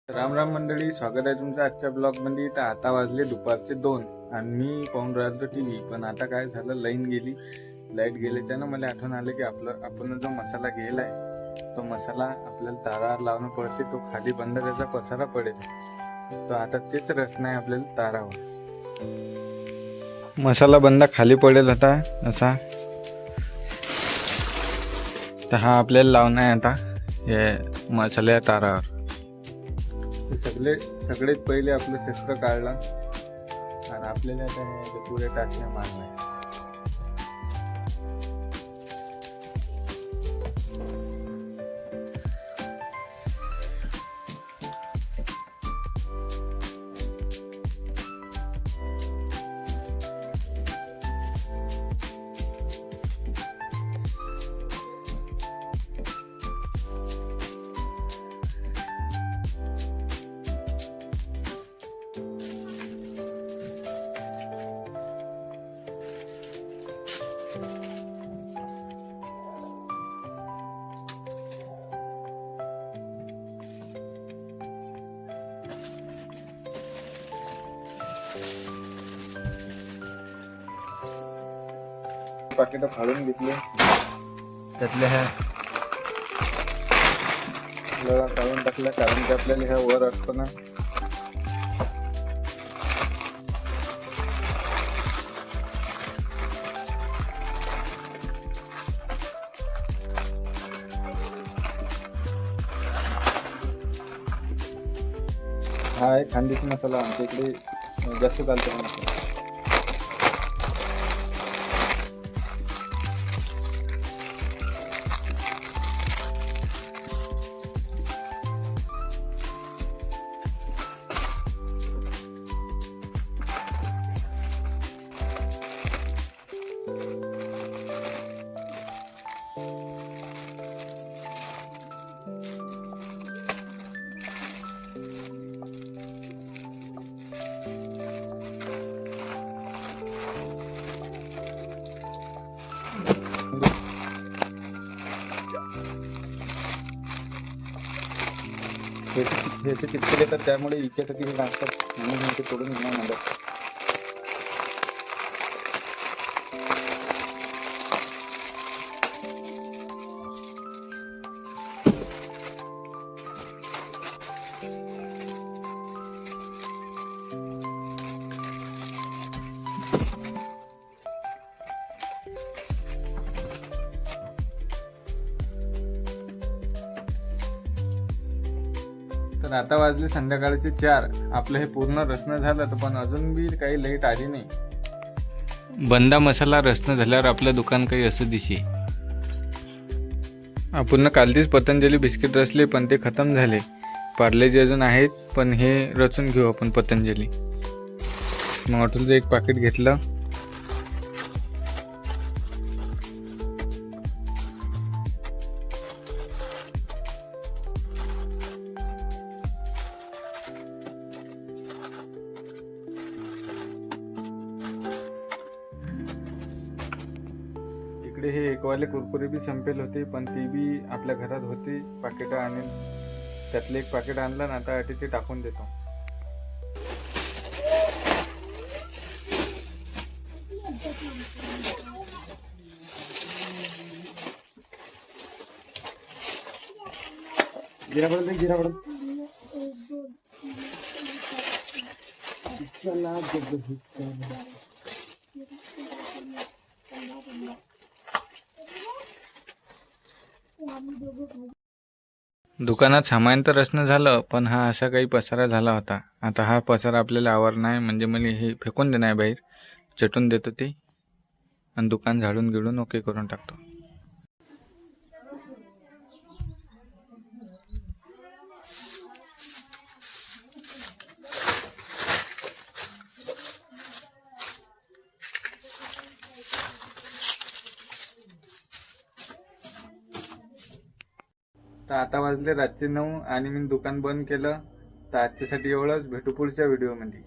राम राम मंडळी, स्वागत आहे तुमचं आजच्या ब्लॉगमध्ये. तर आता वाजले दुपारचे 2 आणि मी पाहून राहिलो टीव्ही. पण आता काय झालं, लाईट गेल्याच्यानं मला आठवण आलं की आपण जो मसाला गेलाय तो मसाला आपल्याला तारावर लावणं पडते. तो खाली बंद त्याचा पसारा पडेल. तर आता तेच रचना आहे आपल्याला तारावर. मसाला बंद खाली पडेल होता असा. तर हा आपल्याला लावणं आहे आता हे मसाल्या तारावर. सगळेच पहिले आपलं शस्त्र काढलं आणि आपल्याला आता पुढे टाचण्या मारल्या. पाकिट फाडून घेतले, त्यातल्या ह्या लळा काढून टाकल्या, कारण की आपल्याला ह्या वर असतो ना. हा आहे खानदेशी मसाला. आमच्या इकडे जास्त चालतो मसाला. हे चिटकले तर त्यामुळे इकेसाठी हे लागतात म्हणून ते तोडून घेणार मला. तर आता वाजले संध्याकाळचे 4. आपलं हे पूर्ण रचना झालं, तर पण अजून बी काही लाईट आली नाही. बंदा मसाला रचना झाल्यावर आपलं दुकान काही असं दिसे. आपण कालतीच पतंजली बिस्किट रचले, पण ते खतम झाले. पार्लेजी अजून आहेत, पण हे रचून घेऊ आपण पतंजली. मग हॉटेलचं एक पाकिट घेतलं. इकडे हे एकवाले कुरकुरे बी संपेल होते, पण ती बी आपल्या घरात होती पाकिट, आणि त्यातले एक पाकिट आणलं ना. आता ते टाकून देतो. जिरा पडत दुकानात सामान तर रचना झालं, पण हा असा काही पसारा झाला होता. आता हा पसारा आपल्याला आवरणं आहे, म्हणजे मला हे फेकून देणं आहे बाहेर. चटून देतो ते आणि दुकान झाडून गिळून ओके करून टाकतो. तर आता वाजले रातचे 9 आणि मी दुकान बंद केलं. तर आजच्यासाठी एवढंच. भेटू पुढच्या व्हिडिओमध्ये.